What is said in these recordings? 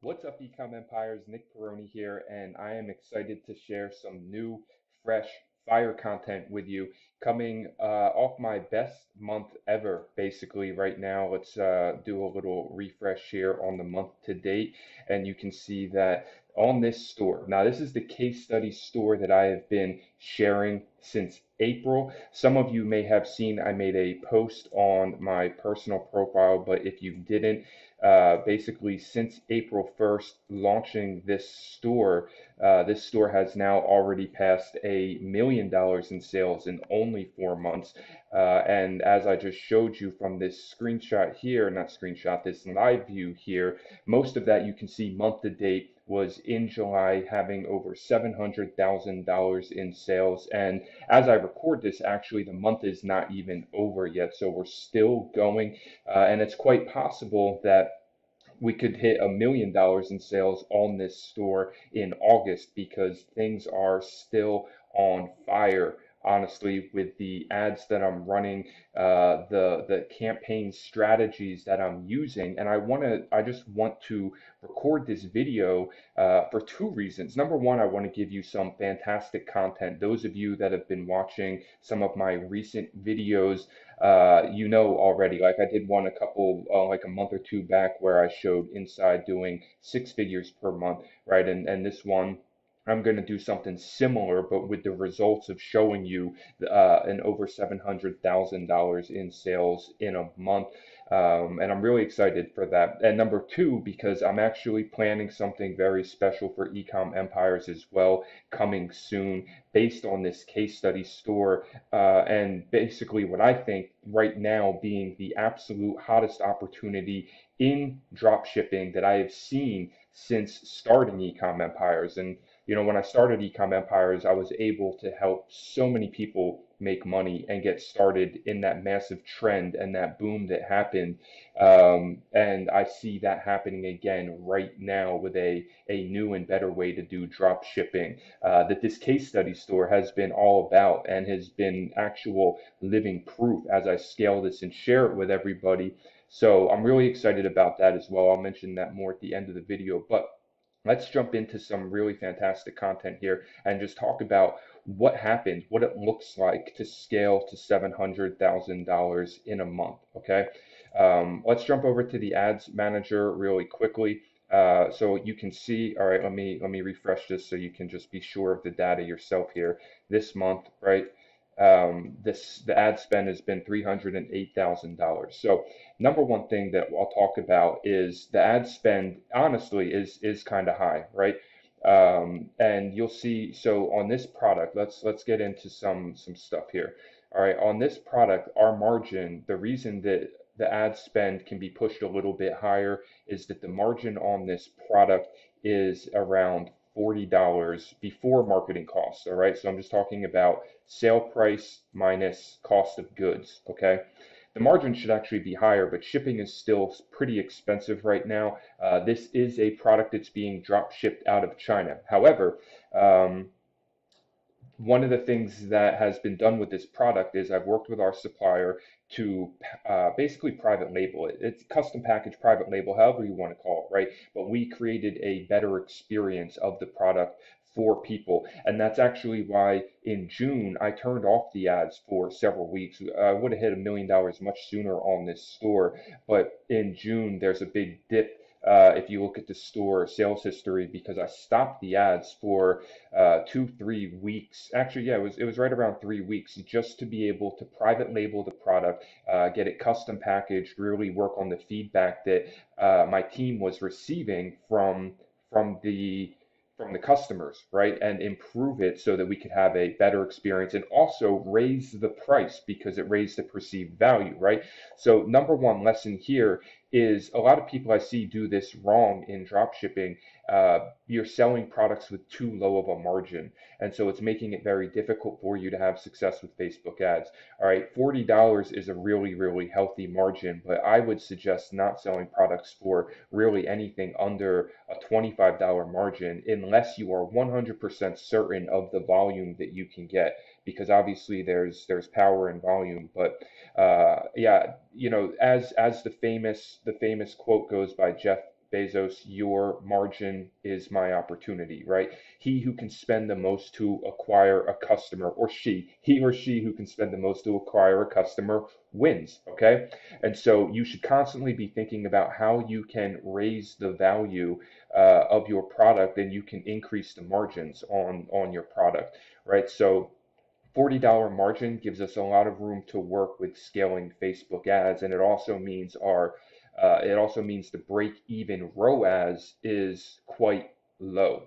What's up, Ecom Empires? Nick Peroni here, and I am excited to share some new, fresh, fire content with you coming off my best month ever, basically, right now. Let's do a little refresh here on the month to date, and you can see that on this store. Now, this is the case study store that I have been sharing since April. Some of you may have seen I made a post on my personal profile, but if you didn't, basically since April 1st, launching this store has now already passed $1 million in sales in only 4 months. And as I just showed you from this screenshot here, not screenshot, this live view here, most of that you can see month to date was in July, having over $700,000 in sales. And as I record this, actually, the month is not even over yet. So we're still going. And it's quite possible that we could hit $1 million in sales on this store in August because things are still on fire. Honestly, with the ads that I'm running, the campaign strategies that I'm using, and I just want to record this video for two reasons. Number one, I want to give you some fantastic content. Those of you that have been watching some of my recent videos, you know already. Like I did one a couple, like a month or two back, where I showed Inside doing 6 figures per month, right? And this one, I'm going to do something similar, but with the results of showing you an over $700,000 in sales in a month. And I'm really excited for that. And number two, because I'm actually planning something very special for Ecom Empires as well, coming soon, based on this case study store. And basically, what I think right now being the absolute hottest opportunity in drop shipping that I have seen since starting Ecom Empires. And when I started Ecom Empires, I was able to help so many people make money and get started in that massive trend and that boom that happened. And I see that happening again right now with a new and better way to do drop shipping that this case study store has been all about and has been actual living proof as I scale this and share it with everybody. So I'm really excited about that as well. I'll mention that more at the end of the video. But let's jump into some really fantastic content here and just talk about what happened, what it looks like to scale to $700,000 in a month. Okay, let's jump over to the ads manager really quickly. So you can see, all right, let me refresh this so you can just be sure of the data yourself here. This month, right? The ad spend has been $308,000. So number one thing that I'll talk about is the ad spend honestly is kind of high, right? And you'll see, so on this product, let's get into some stuff here. All right, on this product, our margin, the reason that the ad spend can be pushed a little bit higher is that the margin on this product is around $40 before marketing costs. All right, so I'm just talking about sale price minus cost of goods. Okay, the margin should actually be higher, but shipping is still pretty expensive right now. This is a product that's being drop shipped out of China. However, um, one of the things that has been done with this product is I've worked with our supplier to basically private label it. It's custom package private label, however you want to call it, right? But we created a better experience of the product for people. And that's actually why in June I turned off the ads for several weeks. I would have hit $1 million much sooner on this store, but in June there's a big dip if you look at the store sales history because I stopped the ads for 2, 3 weeks. Actually, yeah, it was right around 3 weeks just to be able to private label the product, get it custom packaged, really work on the feedback that my team was receiving from the from the customers, right? And improve it so that we could have a better experience and also raise the price because it raised the perceived value, right? So number one lesson here is a lot of people I see do this wrong in drop shipping. You're selling products with too low of a margin. And so it's making it very difficult for you to have success with Facebook ads. All right, $40 is a really, really healthy margin, but I would suggest not selling products for really anything under a $25 margin unless you are 100% certain of the volume that you can get, because obviously there's power in volume. But yeah, as the famous quote goes by Jeff Bezos, your margin is my opportunity, right? He who can spend the most to acquire a customer, or he or she who can spend the most to acquire a customer wins, okay? And so you should constantly be thinking about how you can raise the value of your product, and you can increase the margins on your product, right? So $40 margin gives us a lot of room to work with scaling Facebook ads, and it also means the break even ROAS is quite low,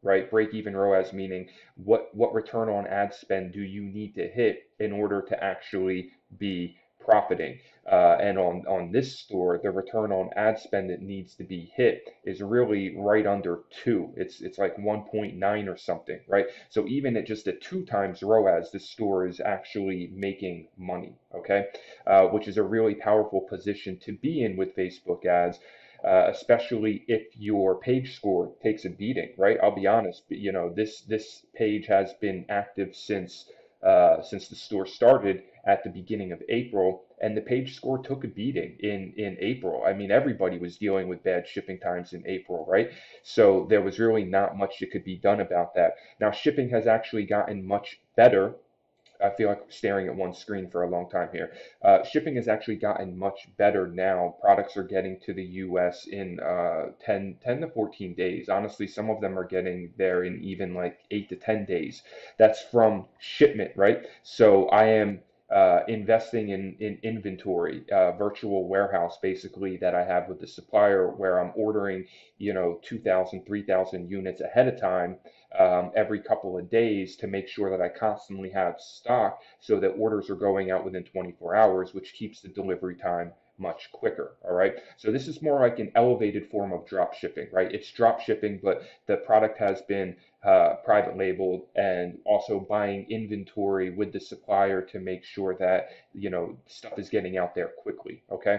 right? Break even ROAS meaning what return on ad spend do you need to hit in order to actually be profiting? And on this store, the return on ad spend that needs to be hit is really right under 2. It's like 1.9 or something, right? So even at just a 2 times ROAS, this store is actually making money, okay? Which is a really powerful position to be in with Facebook ads. Especially if your page score takes a beating, right? I'll be honest, this page has been active since the store started at the beginning of April, and the page score took a beating in April. I mean, everybody was dealing with bad shipping times in April, right? So there was really not much that could be done about that. Now, shipping has actually gotten much better. I feel like I'm staring at one screen for a long time here. Shipping has actually gotten much better now. Products are getting to the US in 10 to 14 days. Honestly, some of them are getting there in even like 8 to 10 days. That's from shipment, right? So I am investing in inventory, virtual warehouse basically that I have with the supplier where I'm ordering, 2,000, 3,000 units ahead of time every couple of days to make sure that I constantly have stock so that orders are going out within 24 hours, which keeps the delivery time much quicker. All right. So this is more like an elevated form of drop shipping, right? It's drop shipping, but the product has been private labeled, and also buying inventory with the supplier to make sure that, stuff is getting out there quickly. Okay.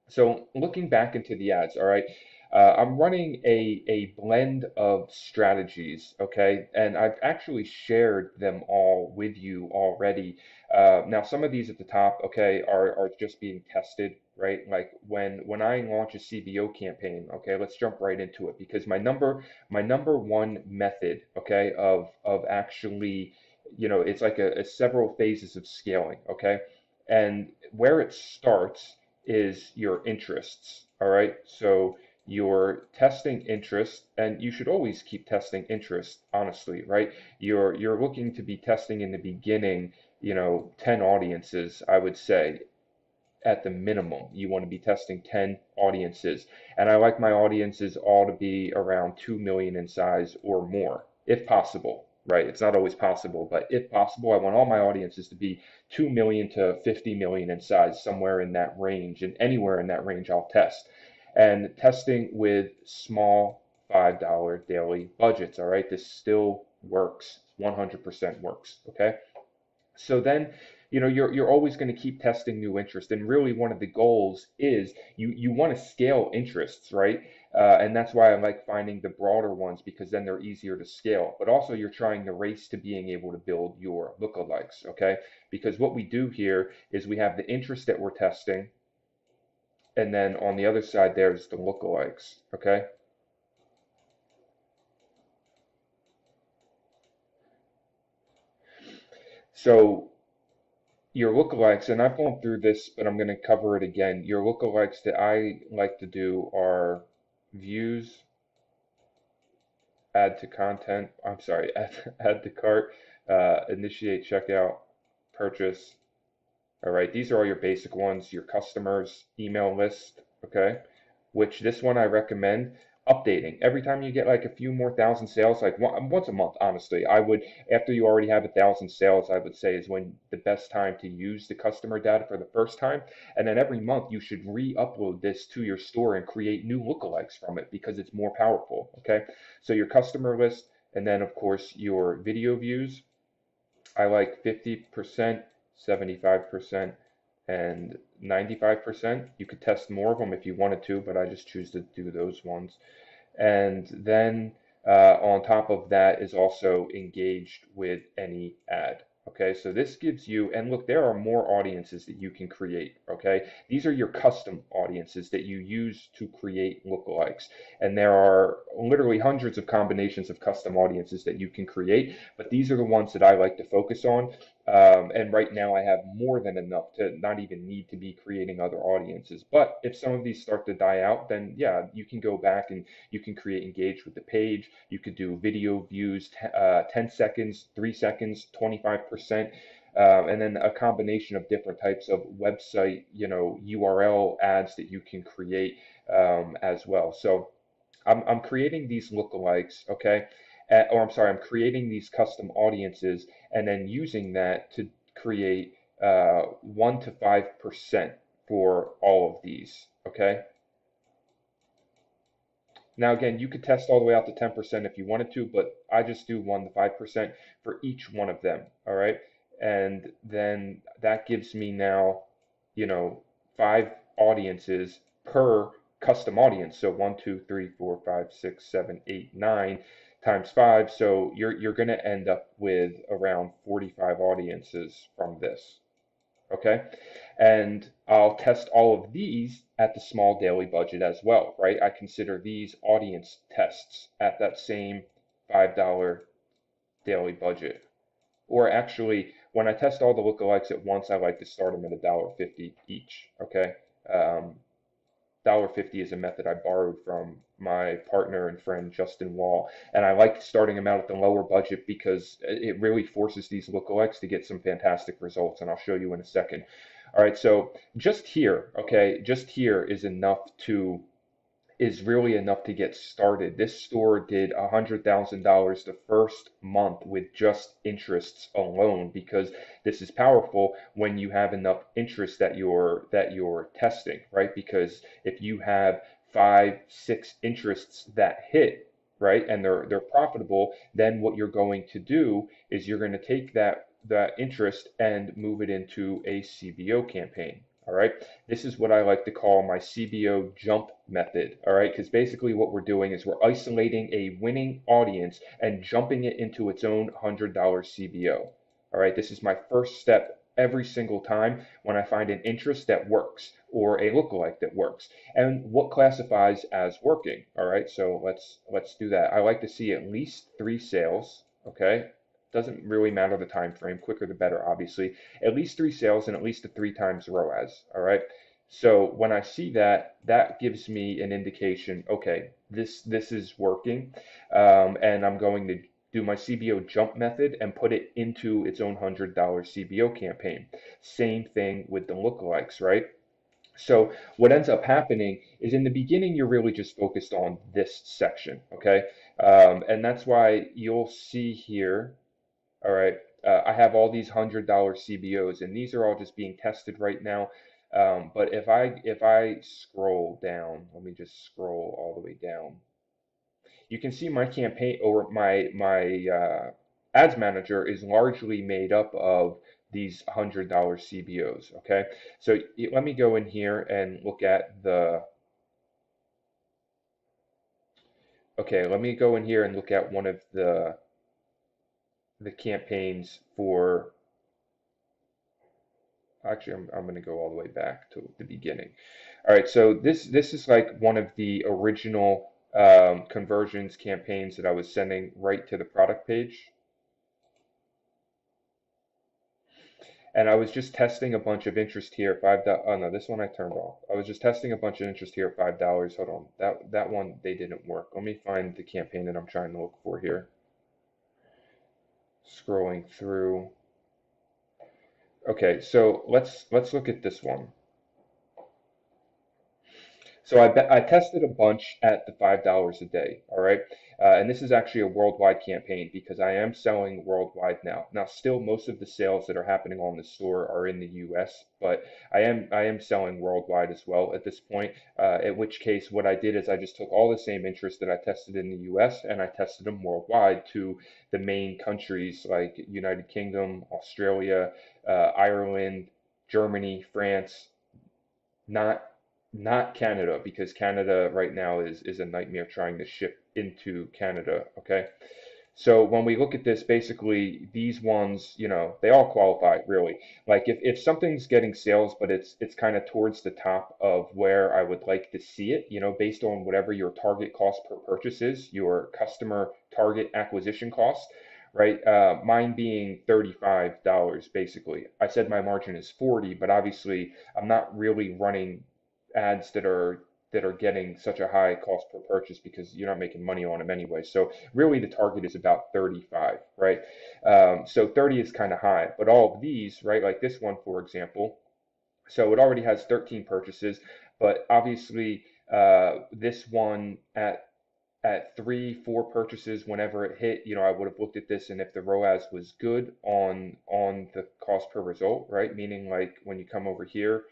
So looking back into the ads, all right, I'm running a blend of strategies, okay, and I've actually shared them all with you already. Now, some of these at the top, okay, are just being tested, right? Like when I launch a CBO campaign, okay, let's jump right into it because my number one method, okay, of actually, it's like a several phases of scaling, okay, and where it starts is your interests. All right. So you're testing interest, and you should always keep testing interest, honestly, right? You're looking to be testing in the beginning, 10 audiences, I would say, at the minimum. You want to be testing 10 audiences. And I like my audiences all to be around 2 million in size or more, if possible, right? It's not always possible, but if possible, I want all my audiences to be 2 million to 50 million in size, somewhere in that range, and anywhere in that range I'll test. And testing with small $5 daily budgets, all right? This still works, 100% works, okay? So then, you're always going to keep testing new interest, and really one of the goals is you want to scale interests, right? And that's why I like finding the broader ones because then they're easier to scale. But also, you're trying to race to being able to build your lookalikes, okay? Because what we do here is we have the interest that we're testing, and then on the other side there's the lookalikes, okay? So your lookalikes, and I've gone through this, but I'm going to cover it again. Your lookalikes that I like to do are views, add to content, I'm sorry, add to cart, initiate checkout, purchase. All right, these are all your basic ones, your customers, email list, okay? Which this one I recommend updating. Every time you get like a few more thousand sales, like once a month, honestly, I would, after you already have 1,000 sales, I would say is when the best time to use the customer data for the first time. And then every month you should re-upload this to your store and create new lookalikes from it because it's more powerful, okay? So your customer list, and then of course your video views. I like 50%, 75%, and 95%. You could test more of them if you wanted to, but I just choose to do those ones. And then on top of that is also engaged with any ad. Okay, so this gives you, and look, there are more audiences that you can create. Okay, these are your custom audiences that you use to create lookalikes. And there are literally hundreds of combinations of custom audiences that you can create, but these are the ones that I like to focus on. And right now I have more than enough to not even need to be creating other audiences. But if some of these start to die out, then yeah, you can go back and you can create engage with the page. You could do video views, 10 seconds, 3 seconds, 25%. And then a combination of different types of website, URL ads that you can create as well. So I'm creating these lookalikes, okay? Or I'm sorry, I'm creating these custom audiences and then using that to create 1 to 5% for all of these, okay? Now, again, you could test all the way out to 10% if you wanted to, but I just do 1 to 5% for each one of them, all right? And then that gives me now, 5 audiences per custom audience. So 1, 2, 3, 4, 5, 6, 7, 8, 9 times 5. So you're going to end up with around 45 audiences from this. Okay. And I'll test all of these at the small daily budget as well, right? I consider these audience tests at that same $5 daily budget. Or actually, when I test all the lookalikes at once, I like to start them at $1.50 each. Okay. $1.50 is a method I borrowed from my partner and friend Justin Wall, and I like starting them out at the lower budget because it really forces these lookalikes to get some fantastic results, and I'll show you in a second. All right, so just here, okay, just here is really enough to get started. This store did $100,000 the first month with just interests alone because this is powerful when you have enough interest that you're testing, right? Because if you have 5, 6 interests that hit, right, and they're profitable, then what you're going to do is you're going to take that interest and move it into a CBO campaign. All right. This is what I like to call my Cbo Jump Method. All right. Because basically what we're doing is we're isolating a winning audience and jumping it into its own $100 CBO. All right. This is my first step every single time when I find an interest that works or a lookalike that works. And what classifies as working? All right. So let's do that. I like to see at least 3 sales. Okay. Doesn't really matter the time frame, quicker the better, obviously. At least 3 sales and at least a 3 times ROAS. All right. So when I see that, that gives me an indication. Okay, this is working, and I'm going to do my CBO jump method and put it into its own $100 CBO campaign. Same thing with the lookalikes, right? So what ends up happening is in the beginning, you're really just focused on this section, okay? And that's why you'll see here. All right. I have all these $100 CBOs, and these are all just being tested right now. But if I scroll down, let me just scroll all the way down. You can see my campaign or my ads manager is largely made up of these $100 CBOs. Okay. So let me go in here and look at the. Okay, let me go in here and look at one of the campaigns for. Actually, I'm going to go all the way back to the beginning. All right, so this is like one of the original conversions campaigns that I was sending right to the product page. And I was just testing a bunch of interest here at $5. Oh no, this one I turned off. I was just testing a bunch of interest here at $5. Hold on, that one they didn't work. Let me find the campaign that I'm trying to look for here. Scrolling through. Okay, so let's look at this one. So I tested a bunch at the $5 a day, all right? And this is actually a worldwide campaign because I am selling worldwide now. Now, still, most of the sales that are happening on the store are in the U.S., but I am selling worldwide as well at this point. In which case, what I did is I just took all the same interest that I tested in the U.S. and I tested them worldwide to the main countries like United Kingdom, Australia, Ireland, Germany, France, not not Canada because Canada right now is a nightmare trying to ship into Canada. Okay, So when we look at this, basically these ones, they all qualify really. Like if something's getting sales, but it's kind of towards the top of where I would like to see it, based on whatever your target cost per purchase is, your customer target acquisition cost, right? Mine being $35 basically. I said my margin is 40, but obviously I'm not really running ads that are getting such a high cost per purchase because you're not making money on them anyway. So really the target is about 35, right? So 30 is kind of high, but all of these, right, like this one, for example, so it already has 13 purchases, but obviously this one at 3, 4 purchases whenever it hit, I would have looked at this, and if the ROAS was good on the cost per result, right? Meaning like when you come over here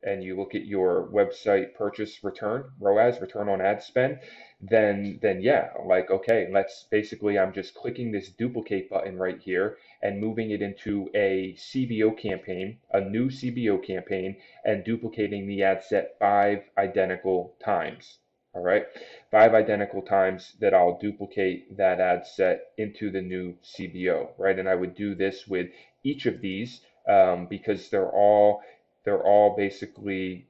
and you look at your website purchase return, ROAS, return on ad spend, then yeah, like okay, let's basically I'm just clicking this duplicate button right here and moving it into a CBO campaign, a new CBO campaign, and duplicating the ad set 5 identical times. All right, 5 identical times that I'll duplicate that ad set into the new CBO, right? And I would do this with each of these because they're all basically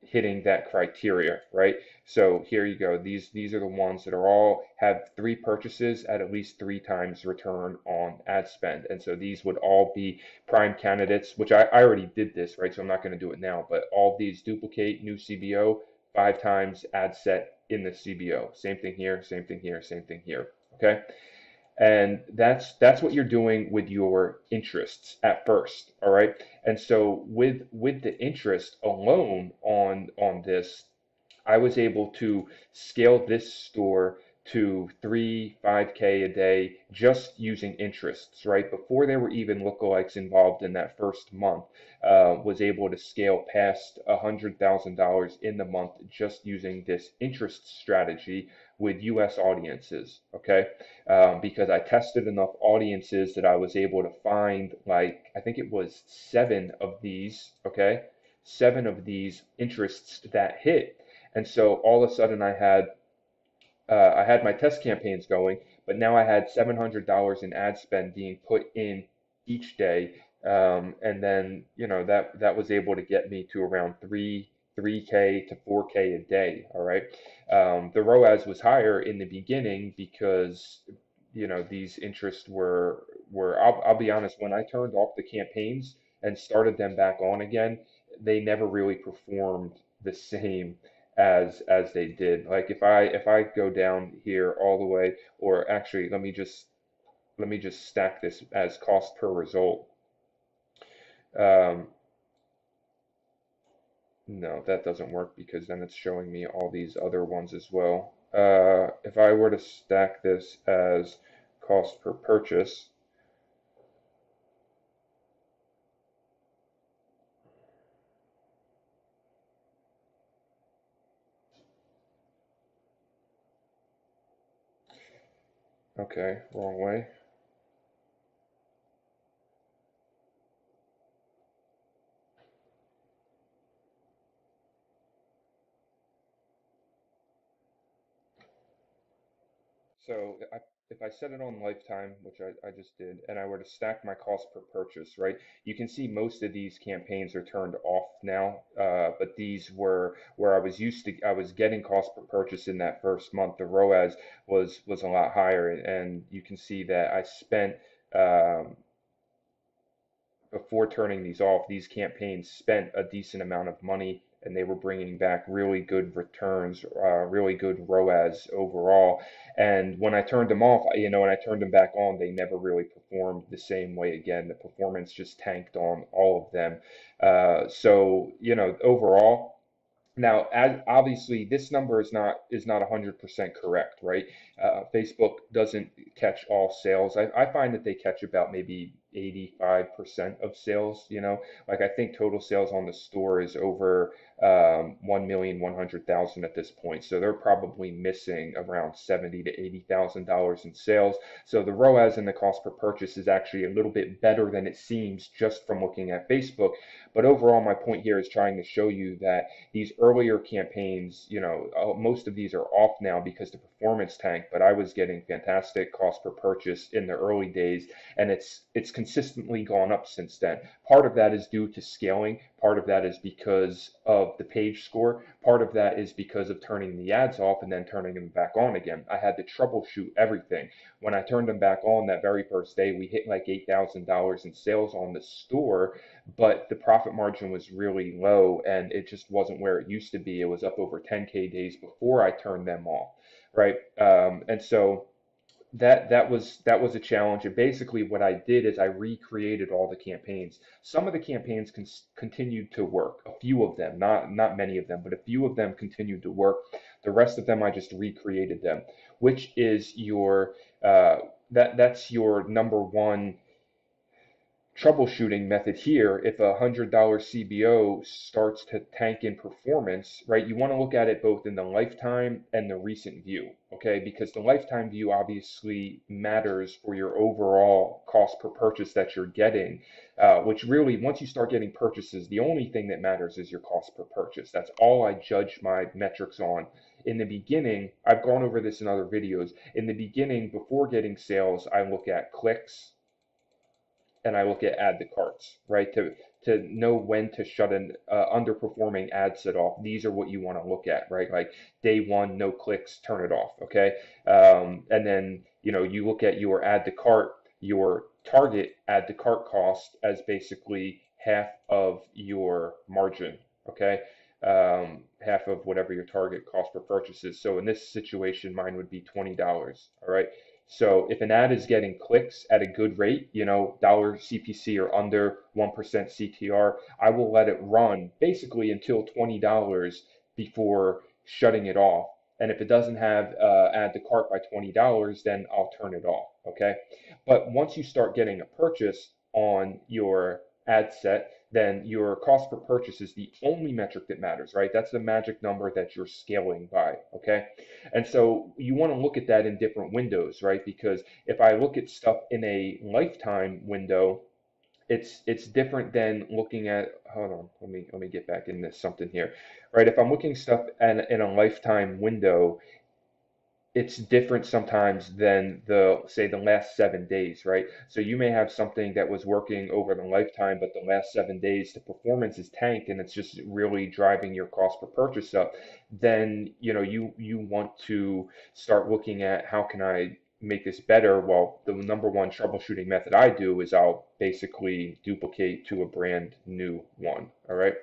hitting that criteria, right? So here you go. These are the ones that are all have 3 purchases at least 3 times return on ad spend. And so these would all be prime candidates, which I already did this, right? So I'm not going to do it now, but all these duplicate new CBO 5 times ad set in the CBO. Same thing here, same thing here, same thing here. Okay. And that's what you're doing with your interests at first, all right? And so with the interest alone on this, I was able to scale this store to 5K a day just using interests, right? Before there were even lookalikes involved in that first month, was able to scale past $100,000 in the month just using this interest strategy with US audiences, okay? Because I tested enough audiences that I was able to find, like, I think it was 7 of these, okay? 7 of these interests that hit. And so all of a sudden I had my test campaigns going, but now I had $700 in ad spend being put in each day, and then that was able to get me to around 3K to 4K a day. All right, the ROAS was higher in the beginning because these interests were I'll be honest, when I turned off the campaigns and started them back on again, they never really performed the same as they did. Like if I go down here all the way, or actually let me just stack this as cost per result. Um, no, that doesn't work because then it's showing me all these other ones as well. If I were to stack this as cost per purchase, okay, wrong way. So if I set it on lifetime, which I just did, and I were to stack my cost per purchase, right, you can see most of these campaigns are turned off now. But these were where I was getting cost per purchase in that first month. The ROAS was a lot higher, and you can see that I spent um, before turning these off, these campaigns spent a decent amount of money and they were bringing back really good returns, really good ROAS overall. And when I turned them off, when I turned them back on, they never really performed the same way again. The performance just tanked on all of them. So, overall, now, as obviously, this number is not 100% correct, right? Facebook doesn't catch all sales. I find that they catch about maybe 85% of sales, you know, like I think total sales on the store is over 1,100,000 at this point. So they're probably missing around 70 to $80,000 in sales. So the ROAS and the cost per purchase is actually a little bit better than it seems just from looking at Facebook. But overall, my point here is trying to show you that these earlier campaigns, you know, most of these are off now because the performance tanked, but I was getting fantastic cost per purchase in the early days, and it's consistently gone up since then. Part of that is due to scaling, part of that is because of the page score, part of that is because of turning the ads off and then turning them back on again. I had to troubleshoot everything. When I turned them back on that very first day, we hit like $8,000 in sales on the store, but the profit margin was really low and it just wasn't where it used to be. It was up over 10K days before I turned them off, right? And so that was a challenge. And basically, what I did is I recreated all the campaigns. Some of the campaigns continued to work. A few of them, not many of them, but a few of them continued to work. The rest of them, I just recreated them, which is your that's your number one troubleshooting method here. If a $100 CBO starts to tank in performance, right, you want to look at it both in the lifetime and the recent view, okay? Because the lifetime view obviously matters for your overall cost per purchase that you're getting, which really, once you start getting purchases, the only thing that matters is your cost per purchase. That's all I judge my metrics on. In the beginning, I've gone over this in other videos. In the beginning, before getting sales, I look at clicks, and I look at add to carts, right? To know when to shut an underperforming ad set off. These are what you want to look at, right? Like day one, no clicks, turn it off, okay? And then, you know, you look at your add to cart, your target add to cart cost as basically half of your margin, okay? Half of whatever your target cost per purchase is. So in this situation, mine would be $20, all right? So if an ad is getting clicks at a good rate, you know, dollar CPC or under 1% CTR, I will let it run basically until $20 before shutting it off. And if it doesn't have add to cart by $20, then I'll turn it off, okay? But once you start getting a purchase on your ad set, then your cost per purchase is the only metric that matters, right? That's the magic number that you're scaling by, okay? And so you want to look at that in different windows, right? Because if I look at stuff in a lifetime window, it's different than looking at, hold on, let me get back into something here, right? If I'm looking stuff in a lifetime window, it's different sometimes than say the last 7 days, right? So you may have something that was working over the lifetime, but the last 7 days the performance is tanked and it's just really driving your cost per purchase up. Then you know you want to start looking at how can I make this better. Well, the number one troubleshooting method I do is I'll basically duplicate to a brand new one. All right.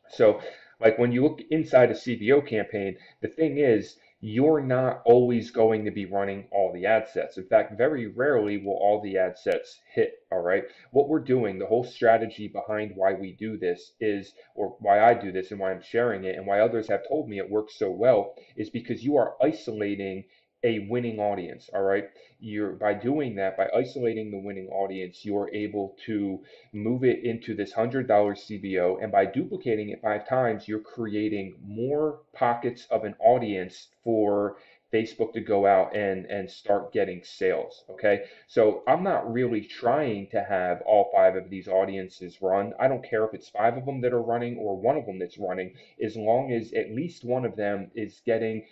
So, like when you look inside a CBO campaign, the thing is, you're not always going to be running all the ad sets. In fact, very rarely will all the ad sets hit, all right? What we're doing, the whole strategy behind why we do this is, or why I do this and why I'm sharing it and why others have told me it works so well, is because you are isolating a winning audience, all right? By doing that, by isolating the winning audience, you're able to move it into this $100 CBO, and by duplicating it 5 times, you're creating more pockets of an audience for Facebook to go out and start getting sales, okay? So I'm not really trying to have all 5 of these audiences run. I don't care if it's 5 of them that are running or 1 of them that's running, as long as at least 1 of them is getting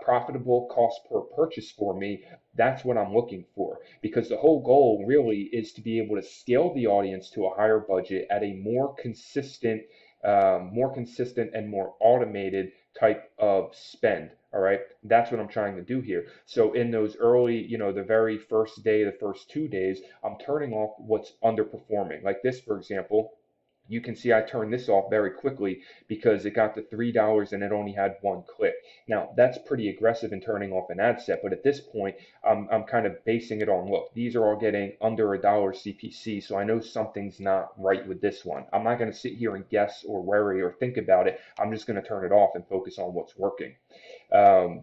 profitable cost per purchase for me. That's what I'm looking for, because the whole goal really is to be able to scale the audience to a higher budget at a more consistent and more automated type of spend. All right, that's what I'm trying to do here. So in those early, you know, the very first day, the first 2 days, I'm turning off what's underperforming. Like this, for example. You can see I turned this off very quickly because it got to $3 and it only had 1 click. Now, that's pretty aggressive in turning off an ad set, but at this point, I'm kind of basing it on, look, these are all getting under $1 CPC, so I know something's not right with this one. I'm not going to sit here and guess or worry or think about it. I'm just going to turn it off and focus on what's working.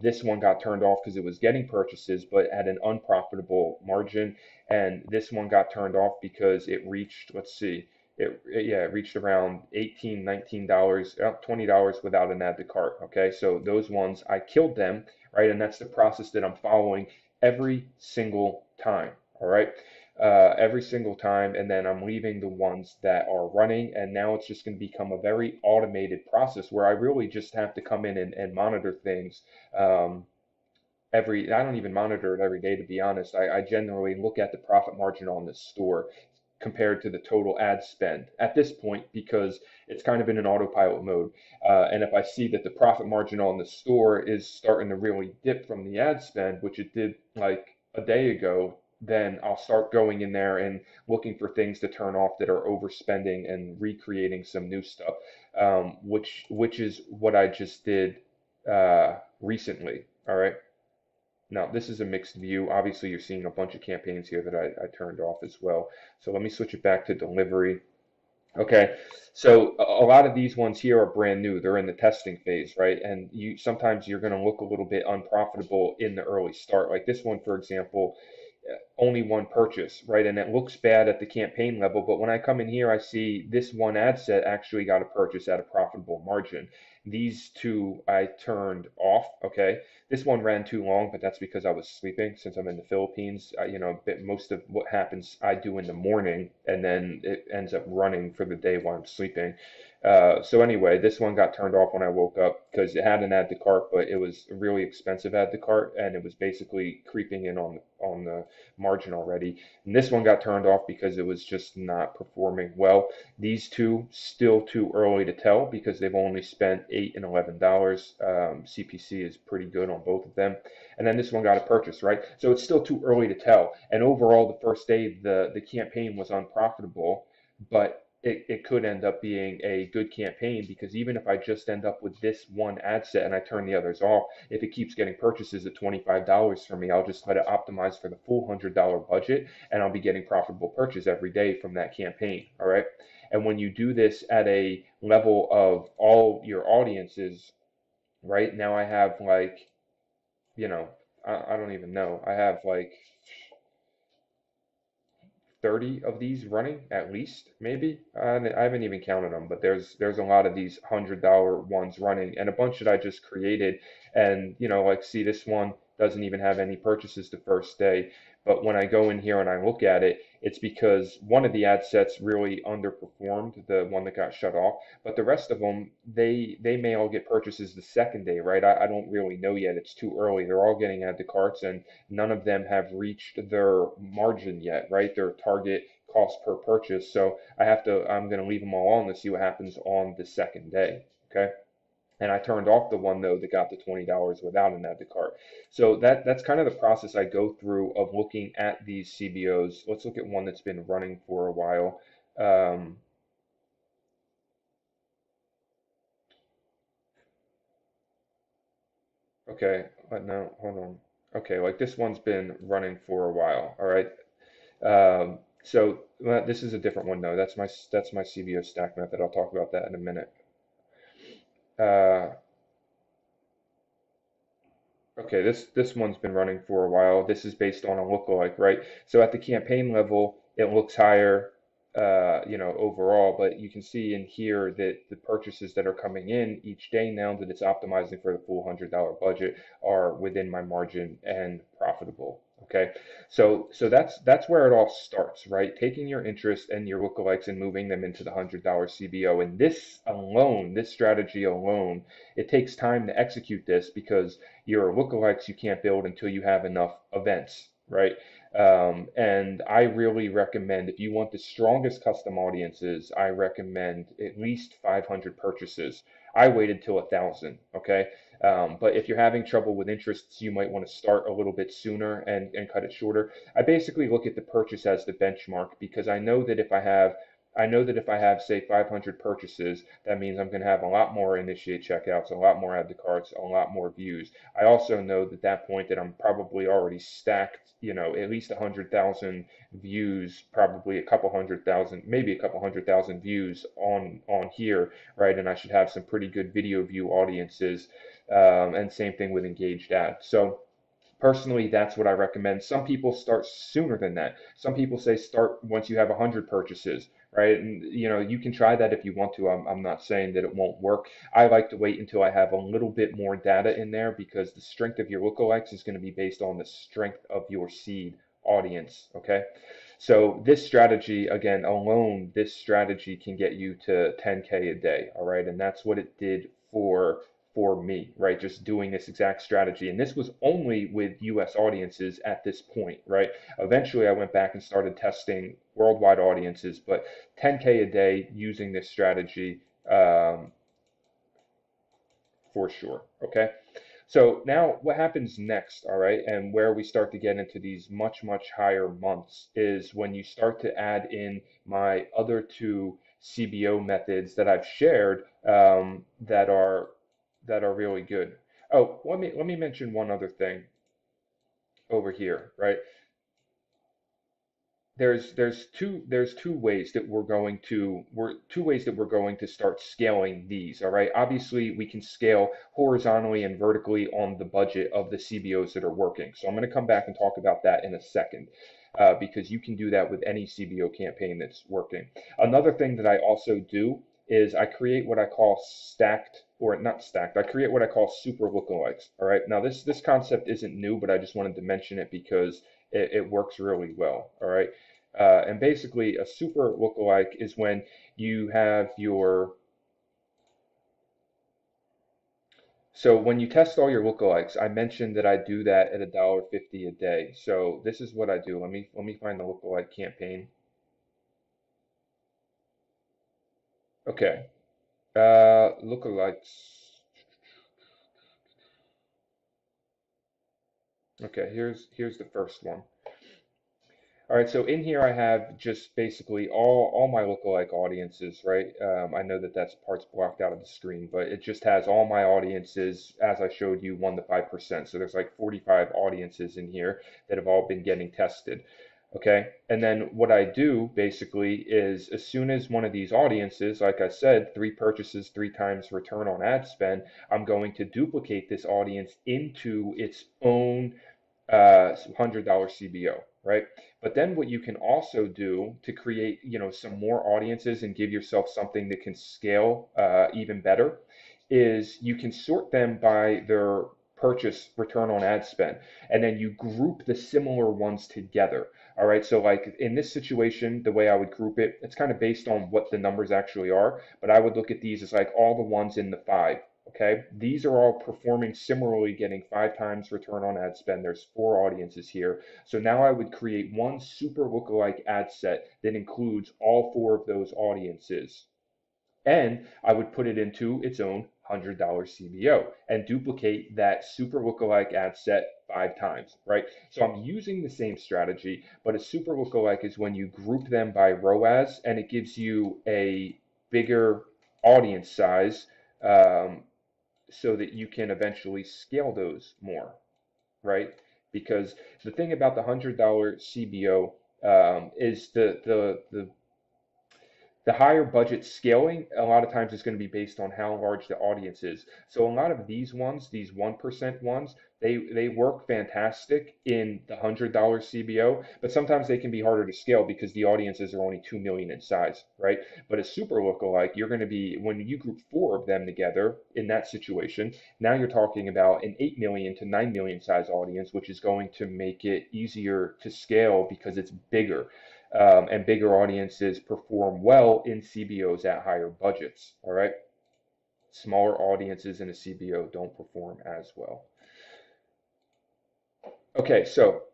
This one got turned off because it was getting purchases, but at an unprofitable margin. And this one got turned off because it reached, let's see, yeah, it reached around $18, $19, $20 without an add to cart. Okay, so those ones I killed them, right? And that's the process that I'm following every single time. All right. Every single time, and then I'm leaving the ones that are running, and now it's just going to become a very automated process where I really just have to come in and monitor things. Um, I don't even monitor it every day, to be honest. I generally look at the profit margin on the store compared to the total ad spend at this point because it's kind of in an autopilot mode. And if I see that the profit margin on the store is starting to really dip from the ad spend, which it did like a day ago, then I'll start going in there and looking for things to turn off that are overspending and recreating some new stuff, which is what I just did recently. All right. Now, this is a mixed view. Obviously, you're seeing a bunch of campaigns here that I turned off as well. So let me switch it back to delivery. Okay, so a lot of these ones here are brand new. They're in the testing phase, right? And sometimes you're going to look a little bit unprofitable in the early start. Like this one, for example, only one purchase, right? And it looks bad at the campaign level, but when I come in here, I see this one ad set actually got a purchase at a profitable margin. These two I turned off, okay? This one ran too long, but that's because I was sleeping since I'm in the Philippines. Most of what happens I do in the morning, and then it ends up running for the day while I'm sleeping. So anyway, this one got turned off when I woke up because it had an add to cart, but it was a really expensive add to cart, and it was basically creeping in on the margin already. And this one got turned off because it was just not performing well. These two still too early to tell because they've only spent $8 and $11. CPC is pretty good on both of them. And then this one got a purchase, right? So it's still too early to tell. And overall, the first day the campaign was unprofitable, but it could end up being a good campaign because even if I just end up with this one ad set and I turn the others off, if it keeps getting purchases at $25 for me, I'll just let it optimize for the full $100 budget and I'll be getting profitable purchase every day from that campaign. All right. And when you do this at a level of all your audiences, right now I have like, you know, I don't even know. I have like 30 of these running at least, maybe. I haven't even counted them, but there's a lot of these $100 ones running and a bunch that I just created. And like see this one doesn't even have any purchases the first day. But when I go in here and I look at it, it's because one of the ad sets really underperformed, the one that got shut off. But the rest of them, they may all get purchases the second day, right? I don't really know yet. It's too early. They're all getting add to carts, and none of them have reached their margin yet, right? Their target cost per purchase. So I'm going to leave them all on to see what happens on the second day. Okay. And I turned off the one though that got the $20 without an add to cart. So that's kind of the process I go through of looking at these CBOs. Let's look at one that's been running for a while. Um, okay, no, hold on. Okay, like this one's been running for a while. All right. This is a different one though. That's my CBO stack method. I'll talk about that in a minute. Uh, Okay, this one's been running for a while. This is based on a lookalike, right? So at the campaign level, it looks higher, overall, but you can see in here that the purchases that are coming in each day now that it's optimizing for the full $100 budget are within my margin and profitable. Okay, so that's where it all starts, right? Taking your interest and your lookalikes and moving them into the $100 CBO. And this alone, this strategy alone, it takes time to execute this because your lookalikes you can't build until you have enough events, right? And I really recommend if you want the strongest custom audiences, I recommend at least 500 purchases. I waited till 1,000, okay? But if you're having trouble with interests, you might want to start a little bit sooner and cut it shorter. I basically look at the purchase as the benchmark because I know that if I have I know that if I have, say, 500 purchases, that means I'm going to have a lot more initiate checkouts, a lot more add to carts, a lot more views. I also know at that point that I'm probably already stacked, at least 100,000 views, probably a couple hundred thousand, maybe a couple hundred thousand views on here, right? And I should have some pretty good video view audiences, and same thing with engaged ads. So personally, that's what I recommend. Some people start sooner than that. Some people say start once you have 100 purchases, right? And you can try that if you want to. I'm not saying that it won't work. I like to wait until I have a little bit more data in there because the strength of your lookalikes is going to be based on the strength of your seed audience, okay? So this strategy, again, alone, this strategy can get you to 10K a day, all right? And that's what it did for me, right? Just doing this exact strategy. And this was only with US audiences at this point, right? Eventually I went back and started testing worldwide audiences, but 10K a day using this strategy, for sure, okay? So now what happens next, all right, and where we start to get into these much, much higher months is when you start to add in my other two CBO methods that I've shared, that are really good. Oh, let me mention one other thing over here, right? There's two ways that we're going to start scaling these, all right? Obviously, we can scale horizontally and vertically on the budget of the CBOs that are working. So I'm going to come back and talk about that in a second. Because you can do that with any CBO campaign that's working. Another thing that I also do is I create what I call stacked, or not stacked, I create what I call super lookalikes. All right. Now this concept isn't new, but I just wanted to mention it because it works really well. All right. And basically, a super lookalike is when you have your so when you test all your lookalikes, I mentioned that I do that at $1.50 a day. So this is what I do. Let me find the lookalike campaign. Okay. Lookalikes. Okay, here's the first one. All right, so in here I have just basically all my lookalike audiences, right? I know that that's parts blocked out of the screen, but it just has all my audiences as I showed you 1 to 5%. So there's like 45 audiences in here that have all been getting tested. Okay, and then what I do basically is as soon as one of these audiences, like I said, 3 purchases, 3 times return on ad spend, I'm going to duplicate this audience into its own $100 CBO, right? But then what you can also do to create, some more audiences and give yourself something that can scale even better is you can sort them by their purchase return on ad spend, and then you group the similar ones together. All right, so like in this situation, the way I would group it, it's kind of based on what the numbers actually are, but I would look at these as like all the ones in the five. Okay, these are all performing similarly, getting 5 times return on ad spend. There's 4 audiences here. So now I would create one super lookalike ad set that includes all 4 of those audiences. And I would put it into its own $100 CBO and duplicate that super lookalike ad set 5 times, right? So I'm using the same strategy, but a super lookalike is when you group them by ROAS and it gives you a bigger audience size, so that you can eventually scale those more, right? Because the thing about the $100 CBO, is the higher budget scaling, a lot of times is going to be based on how large the audience is. So a lot of these ones, these 1% ones, they work fantastic in the $100 CBO, but sometimes they can be harder to scale because the audiences are only 2 million in size, right? But a super lookalike, you're going to be, when you group 4 of them together in that situation, now you're talking about an 8 million to 9 million size audience, which is going to make it easier to scale because it's bigger. And bigger audiences perform well in CBOs at higher budgets. All right. Smaller audiences in a CBO don't perform as well. Okay, so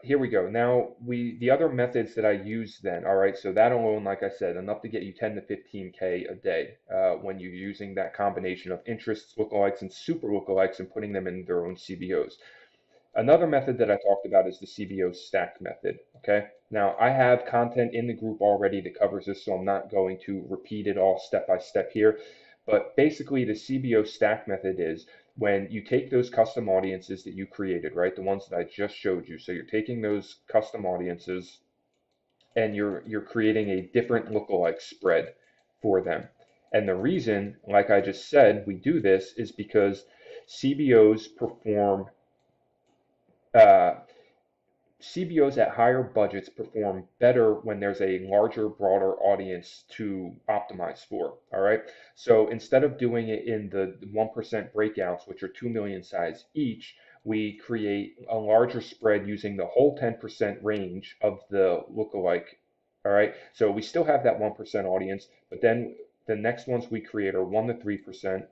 here we go. Now the other methods that I use then, all right, so that alone, like I said, enough to get you 10 to 15K a day when you're using that combination of interests, lookalikes, and super lookalikes and putting them in their own CBOs. Another method that I talked about is the Cbo Stack method. Okay, Now, I have content in the group already that covers this, so I'm not going to repeat it all step by step here. But basically, the CBO Stack method is when you take those custom audiences that you created, right? The ones that I just showed you. So you're taking those custom audiences and you're creating a different lookalike spread for them. And the reason, like I just said, we do this is because CBOs perform uh, CBOs at higher budgets perform better when there's a larger, broader audience to optimize for. All right. So instead of doing it in the 1% breakouts, which are 2 million size each, we create a larger spread using the whole 10% range of the lookalike. All right. So we still have that 1% audience, but then the next ones we create are 1 to 3%,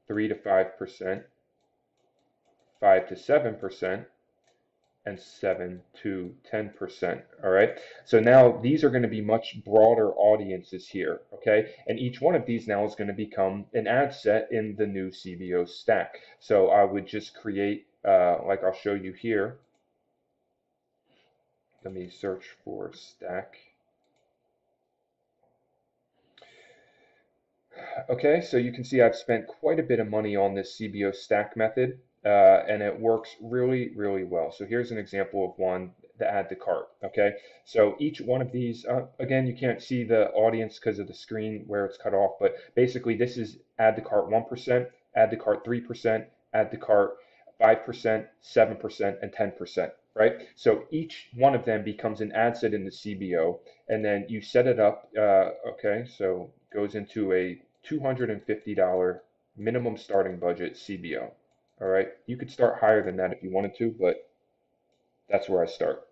3 to 5%, 5 to 7%, and 7 to 10%. All right. So now these are going to be much broader audiences here. Okay. And each one of these now is going to become an ad set in the new CBO stack. So I would just create, like I'll show you here. Let me search for stack. Okay, so you can see I've spent quite a bit of money on this CBO stack method, and it works really, really well. So here's an example of one, the add to cart. Okay, so each one of these, again, you can't see the audience because of the screen where it's cut off, but basically this is add to cart 1%, add to cart 3%, add to cart 5%, 7%, and 10%. Right? So each one of them becomes an ad set in the CBO, and then you set it up. Okay, so goes into a $250 minimum starting budget CBO. All right, you could start higher than that if you wanted to, but that's where I start.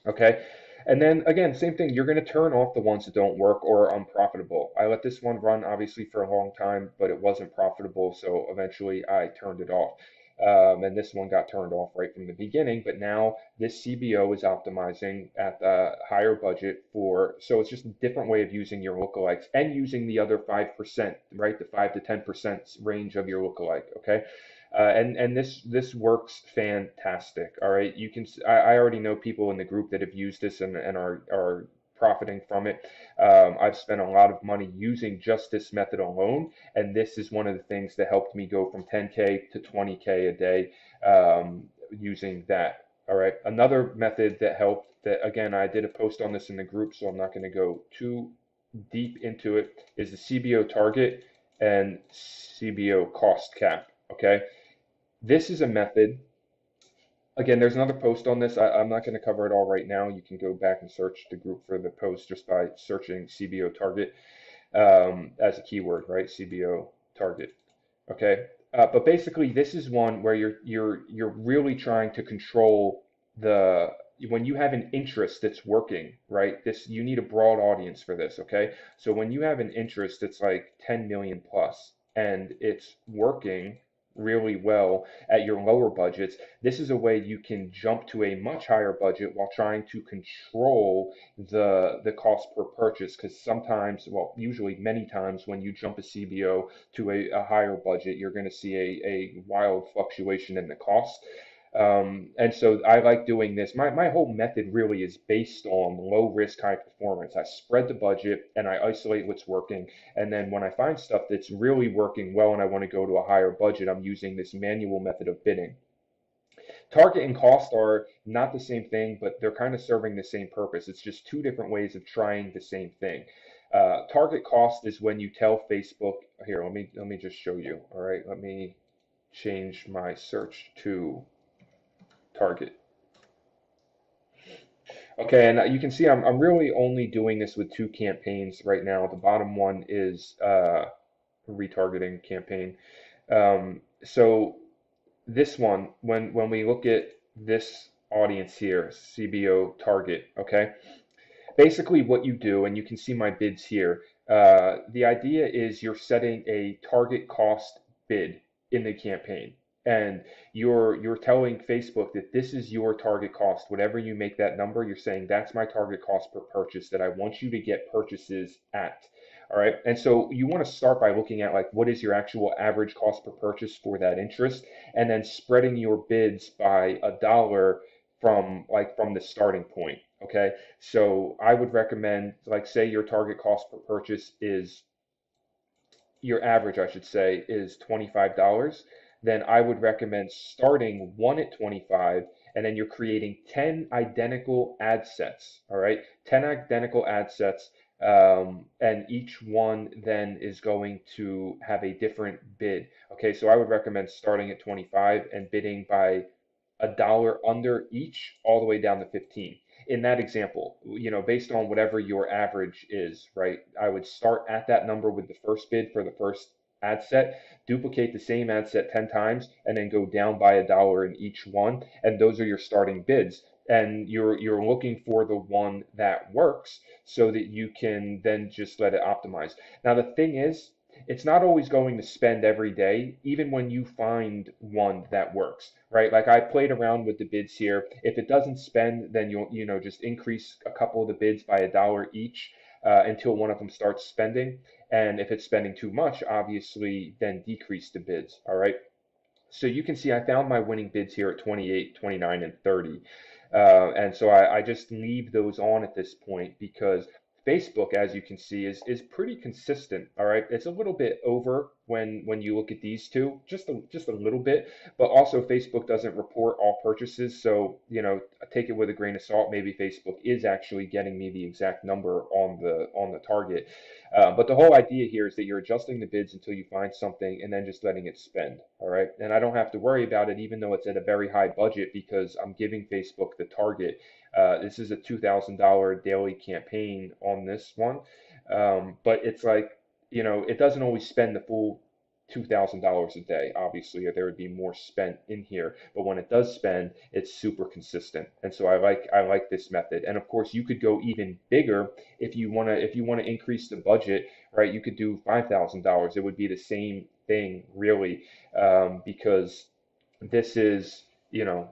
Okay, and then again, same thing. You're going to turn off the ones that don't work or are unprofitable. I let this one run obviously for a long time, but it wasn't profitable, so eventually I turned it off. And this one got turned off right from the beginning, but now this CBO is optimizing at the higher budget for, so it's just a different way of using your lookalikes and using the other 5%, right? The 5 to 10% range of your lookalike, okay? And this works fantastic. All right, you can. I already know people in the group that have used this and are profiting from it. I've spent a lot of money using just this method alone, and this is one of the things that helped me go from 10K to 20K a day using that. All right, another method that helped. That again, I did a post on this in the group, so I'm not going to go too deep into it. Is the CBO target and CBO cost cap. Okay. This is a method. Again, there's another post on this. I'm not going to cover it all right now. You can go back and search the group for the post just by searching CBO target as a keyword, right? CBO target. Okay. But basically, this is one where you're really trying to control the when you have an interest that's working, right? This you need a broad audience for this. Okay. So when you have an interest that's like 10 million plus and it's working really well at your lower budgets, this is a way you can jump to a much higher budget while trying to control the cost per purchase. Because sometimes, well, usually many times when you jump a CBO to a higher budget, you're going to see a wild fluctuation in the cost. And so I like doing this. My whole method really is based on low risk, high performance. I spread the budget and I isolate what's working. And then when I find stuff that's really working well and I want to go to a higher budget, I'm using this manual method of bidding. Target and cost are not the same thing, but they're kind of serving the same purpose. It's just two different ways of trying the same thing. Target cost is when you tell Facebook, here, let me just show you. All right, let me change my search to target. Okay, and you can see I'm really only doing this with two campaigns right now. The bottom one is retargeting campaign. So this one, when we look at this audience here, CBO target, okay, basically what you do, and you can see my bids here, the idea is you're setting a target cost bid in the campaign. And you're telling Facebook that this is your target cost. Whatever you make that number, you're saying that's my target cost per purchase that I want you to get purchases at. All right. And so you want to start by looking at like what is your actual average cost per purchase for that interest, and then spreading your bids by $1 from the starting point. Okay, so I would recommend, like, say your target cost per purchase is, your average, I should say, is $25, then I would recommend starting one at 25, and then you're creating 10 identical ad sets. All right, 10 identical ad sets, and each one then is going to have a different bid. Okay, so I would recommend starting at 25 and bidding by $1 under each, all the way down to 15. In that example, based on whatever your average is, right? I would start at that number with the first bid for the first ad set, duplicate the same ad set 10 times, and then go down by $1 in each one. And those are your starting bids. And you're looking for the one that works so that you can then just let it optimize. Now, the thing is, it's not always going to spend every day, even when you find one that works, right? Like, I played around with the bids here. If it doesn't spend, then you'll, just increase a couple of the bids by $1 each, until one of them starts spending. And if it's spending too much, obviously, then decrease the bids, all right? So you can see I found my winning bids here at 28, 29, and 30. And so I just leave those on at this point because Facebook, as you can see, is pretty consistent. All right, it's a little bit over when you look at these two, just a little bit. But also, Facebook doesn't report all purchases, so take it with a grain of salt. Maybe Facebook is actually getting me the exact number on the target. But the whole idea here is that you're adjusting the bids until you find something and then just letting it spend. All right, and I don't have to worry about it, even though it's at a very high budget, because I'm giving Facebook the target. This is a $2,000 daily campaign on this one, but it's like, it doesn't always spend the full $2,000 a day. Obviously, or there would be more spent in here. But when it does spend, it's super consistent, and so I like this method. And of course, you could go even bigger if you wanna increase the budget, right? You could do $5,000. It would be the same thing, really, because this is, you know,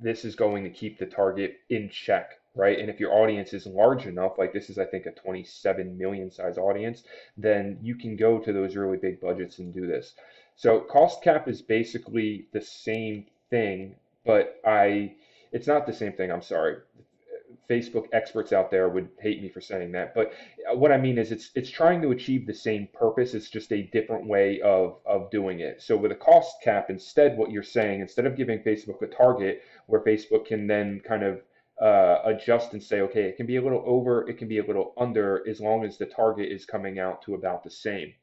this is going to keep the target in check, right? And if your audience is large enough, like this is, I think, a 27 million size audience, then you can go to those really big budgets and do this. So cost cap is basically the same thing, but it's not the same thing, I'm sorry. Facebook experts out there would hate me for saying that, but what I mean is it's trying to achieve the same purpose. It's just a different way of doing it. So with a cost cap, instead, what you're saying, instead of giving Facebook a target where Facebook can then kind of adjust and say, okay, it can be a little over, it can be a little under, as long as the target is coming out to about the same.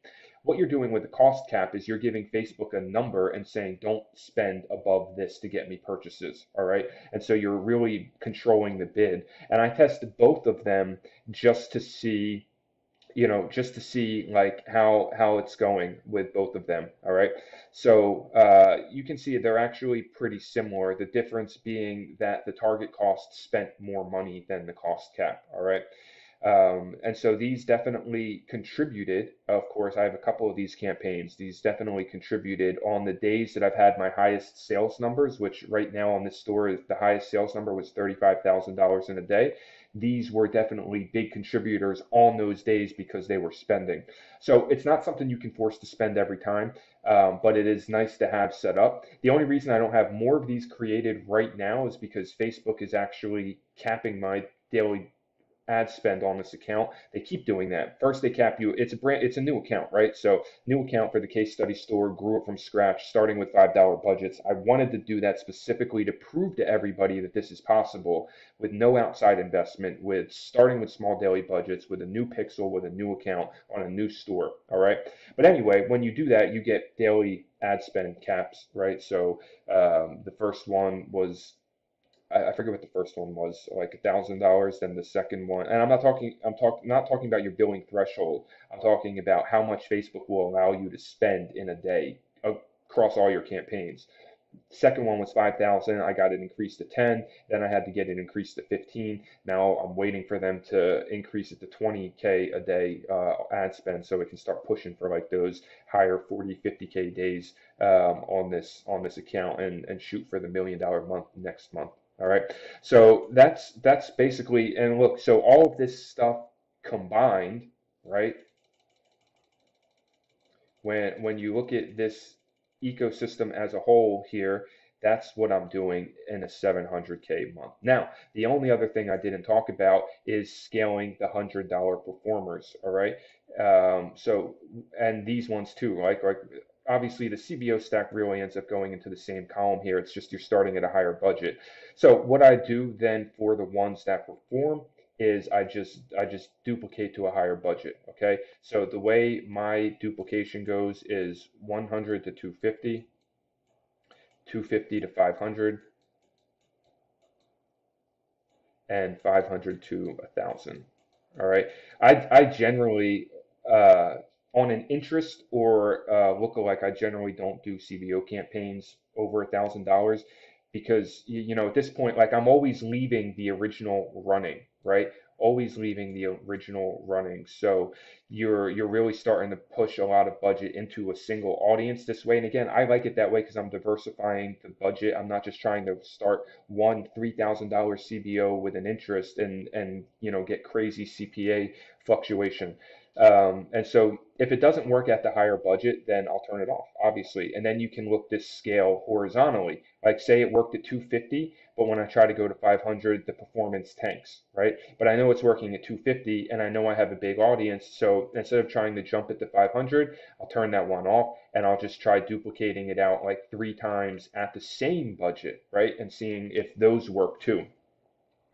What you're doing with the cost cap is you're giving Facebook a number and saying, don't spend above this to get me purchases. All right. And so you're really controlling the bid. And I tested both of them just to see, like how it's going with both of them. All right. So you can see they're actually pretty similar. The difference being that the target cost spent more money than the cost cap. All right. And so these definitely contributed. Of course, I have a couple of these campaigns. These definitely contributed on the days that I've had my highest sales numbers, which right now on this store, the highest sales number was $35,000 in a day. These were definitely big contributors on those days because they were spending. So it's not something you can force to spend every time, but it is nice to have set up. The only reason I don't have more of these created right now is because Facebook is actually capping my daily ad spend on this account. They keep doing that. First, they cap you. It's a new account, right? So new account for the case study store, grew it from scratch, starting with $5 budgets. I wanted to do that specifically to prove to everybody that this is possible with no outside investment, with starting with small daily budgets, with a new pixel, with a new account on a new store. All right. But anyway, when you do that, you get daily ad spend caps, right? So the first one was, I forget what the first one was, like $1,000. Then the second one, and not talking about your billing threshold. I'm talking about how much Facebook will allow you to spend in a day across all your campaigns. Second one was 5,000. I got it increased to 10. Then I had to get it increased to 15. Now I'm waiting for them to increase it to 20K a day ad spend, so we can start pushing for like those higher 40, 50K days on this account, and shoot for the $1 million month next month. All right. So that's basically, and look, so all of this stuff combined, right? When you look at this ecosystem as a whole here, That's what I'm doing in a 700K month. Now, the only other thing I didn't talk about is scaling the $100 performers. All right. And these ones too, like obviously the CBO stack really ends up going into the same column here. It's just you're starting at a higher budget. So what I do then for the ones that perform is I just duplicate to a higher budget. Okay. So the way my duplication goes is 100 to 250, 250 to 500, and 500 to 1,000. All right. I generally, on an interest or lookalike, I generally don't do CBO campaigns over $1,000 because at this point, like I'm always leaving the original running, right? Always leaving the original running. So you're really starting to push a lot of budget into a single audience this way. And again, I like it that way because I'm diversifying the budget. I'm not just trying to start one $3,000 CBO with an interest and get crazy CPA fluctuation. And so if it doesn't work at the higher budget, then I'll turn it off, obviously. And then you can look this scale horizontally. Like say it worked at 250, but when I try to go to 500, the performance tanks, right? But I know it's working at 250 and I know I have a big audience. So instead of trying to jump it to 500, I'll turn that one off and I'll just try duplicating it out like 3 times at the same budget, right? And seeing if those work too.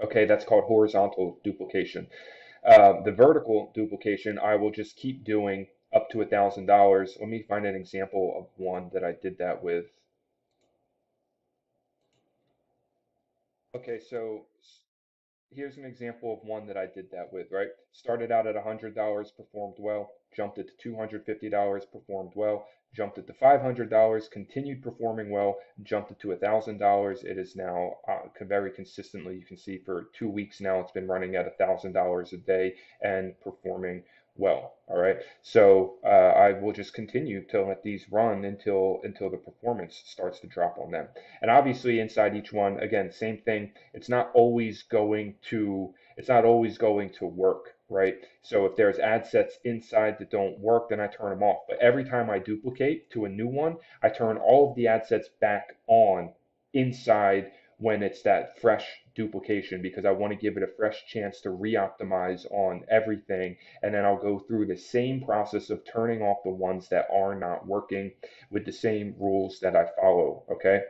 Okay, that's called horizontal duplication. The vertical duplication, I will just keep doing up to $1,000. Let me find an example of one that I did that with. Okay, so here's an example of one that I did that with, right? Started out at $100, performed well, jumped it to $250, performed well, jumped it to $500, continued performing well, jumped it to $1,000. It is now very consistently, you can see for 2 weeks now, it's been running at $1,000 a day and performing well. All right. So I will just continue to let these run until the performance starts to drop on them. And obviously inside each one, again, same thing. It's not always going to work, right? So if there's ad sets inside that don't work, then I turn them off. But every time I duplicate to a new one, I turn all of the ad sets back on inside when it's that fresh duplication because I want to give it a fresh chance to re-optimize on everything. And then I'll go through the same process of turning off the ones that are not working with the same rules that I follow. Okay.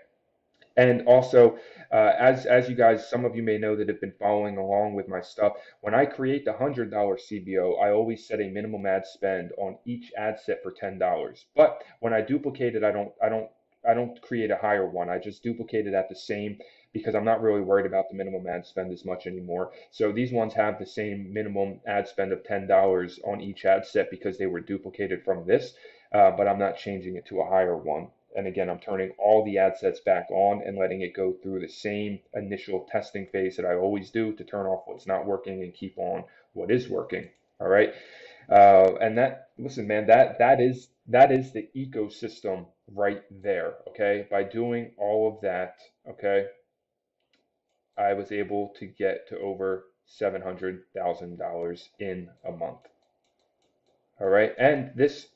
And also, as you guys, some of you may know that have been following along with my stuff. When I create the $100 CBO, I always set a minimum ad spend on each ad set for $10. But when I duplicate it, I don't create a higher one. I just duplicate it at the same because I'm not really worried about the minimum ad spend as much anymore. So these ones have the same minimum ad spend of $10 on each ad set because they were duplicated from this, but I'm not changing it to a higher one. And again, I'm turning all the ad sets back on and letting it go through the same initial testing phase that I always do to turn off what's not working and keep on what is working. All right. And listen, man, that is the ecosystem right there. Okay. By doing all of that, okay, I was able to get to over $700,000 in a month. All right. And this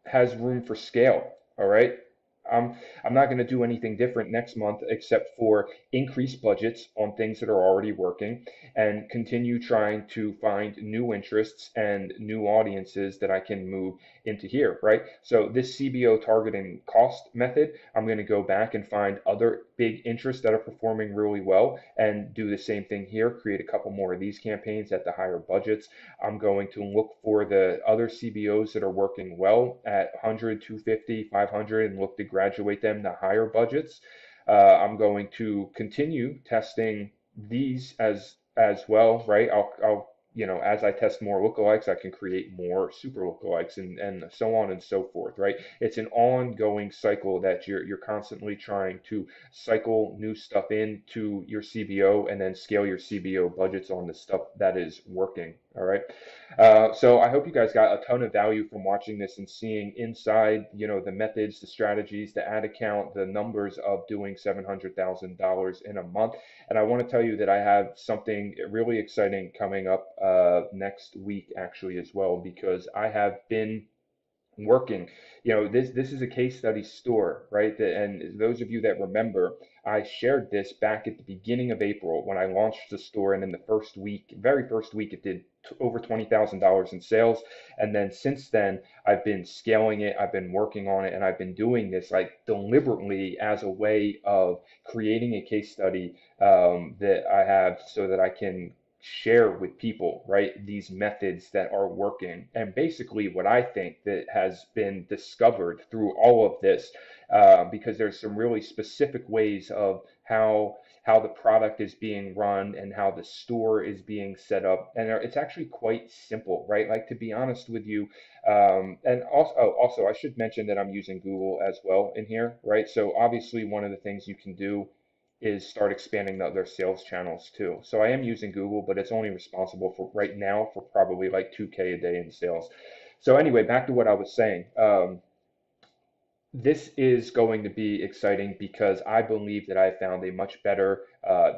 has room for scale. All right. I'm not going to do anything different next month except for increase budgets on things that are already working and continue trying to find new interests and new audiences that I can move into here, right? So this CBO targeting cost method, I'm going to go back and find other big interests that are performing really well and do the same thing here, create a couple more of these campaigns at the higher budgets. I'm going to look for the other CBOs that are working well at 100, 250, 500 and look to graduate them to higher budgets. I'm going to continue testing these as well, right? I'll as I test more lookalikes, I can create more super lookalikes and so on and so forth, right? It's an ongoing cycle that you're constantly trying to cycle new stuff into your CBO and then scale your CBO budgets on the stuff that is working. All right. So I hope you guys got a ton of value from watching this and seeing inside, the methods, the strategies, the ad account, the numbers of doing $700,000 in a month. And I want to tell you that I have something really exciting coming up next week actually as well, because I have been working. This is a case study store, right? And those of you that remember, I shared this back at the beginning of April when I launched the store, and in the first week, very first week, it did over $20,000 in sales. And then since then, I've been scaling it, I've been working on it, and I've been doing this like deliberately as a way of creating a case study that I have so that I can share with people, right, these methods that are working. And basically, what I think that has been discovered through all of this, because there's some really specific ways of how the product is being run and how the store is being set up, and it's actually quite simple, right? Like, to be honest with you, and also I should mention that I'm using Google as well in here, right? So obviously, one of the things you can do is start expanding their sales channels too. So I am using Google, but it's only responsible for right now for probably like 2K a day in sales. So anyway, back to what I was saying. This is going to be exciting because I believe that I found a much better,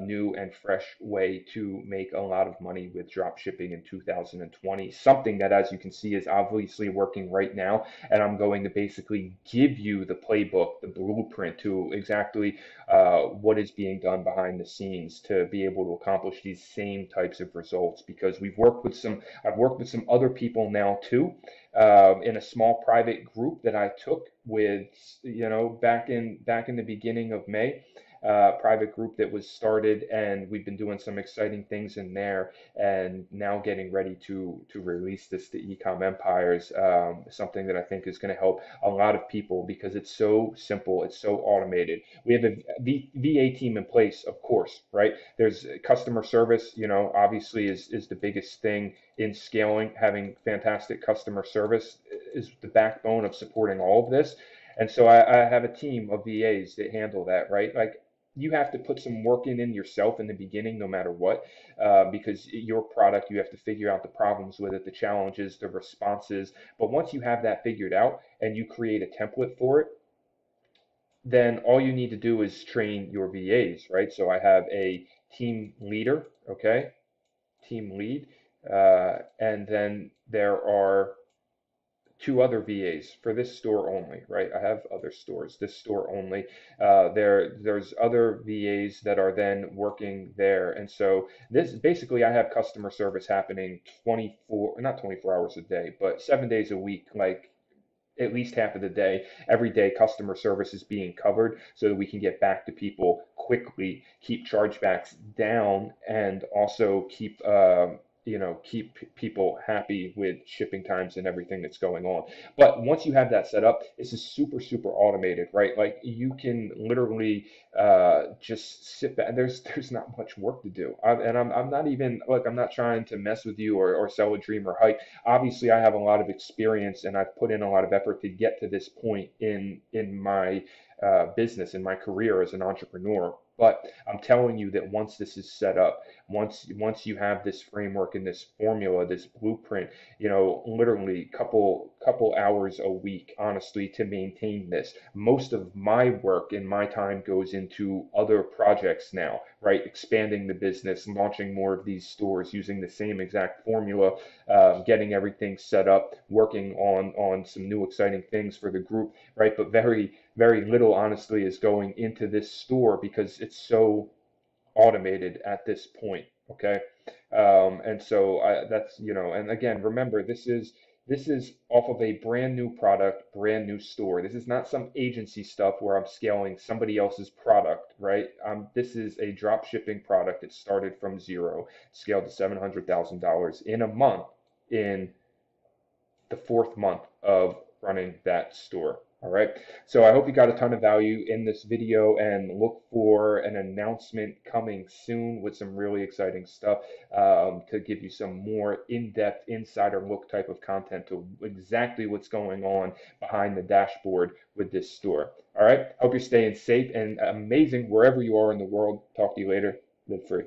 new and fresh way to make a lot of money with drop shipping in 2020. Something that, as you can see, is obviously working right now. And I'm going to basically give you the playbook, the blueprint to exactly what is being done behind the scenes to be able to accomplish these same types of results. Because I've worked with some other people now too, in a small private group that I took with, back in the beginning of May, private group that was started, and we've been doing some exciting things in there, and now getting ready to release this to Ecom Empires, something that I think is going to help a lot of people because it's so simple, it's so automated. We have a VA team in place, of course, right? There's customer service, obviously is the biggest thing in scaling. Having fantastic customer service is the backbone of supporting all of this. And so I have a team of VAs that handle that, right? Like, you have to put some work in yourself in the beginning, no matter what, because your product, you have to figure out the problems with it, the challenges, the responses. But once you have that figured out and you create a template for it, then all you need to do is train your VAs, right? So I have a team leader, okay? Team lead. And then there are two other VAs for this store only, right? I have other stores, this store only. There's other VAs that are then working there. And so this basically, I have customer service happening not 24 hours a day, but 7 days a week, like at least half of the day, every day, customer service is being covered so that we can get back to people quickly, keep chargebacks down, and also keep people happy with shipping times and everything that's going on. But once you have that set up, this is super, super automated, right? Like, you can literally just sit back. There's not much work to do. I'm not even, look, I'm not trying to mess with you or sell a dream or hype. Obviously, I have a lot of experience and I've put in a lot of effort to get to this point in my business, in my career as an entrepreneur. But I'm telling you that once this is set up, once you have this framework and this formula, this blueprint, literally couple hours a week, honestly, to maintain this. Most of my work and my time goes into other projects now, right? Expanding the business, launching more of these stores, using the same exact formula, getting everything set up, working on some new exciting things for the group, right? But very, very little, honestly, is going into this store because it's so automated at this point. Okay. And so that's, and again, remember, this is off of a brand new product, brand new store. This is not some agency stuff where I'm scaling somebody else's product, right? This is a drop shipping product that started from zero, scaled to $700,000 in a month, in the fourth month of running that store. All right. So I hope you got a ton of value in this video, and look for an announcement coming soon with some really exciting stuff, to give you some more in-depth insider look type of content to exactly what's going on behind the dashboard with this store. All right. Hope you're staying safe and amazing wherever you are in the world. Talk to you later. Live free.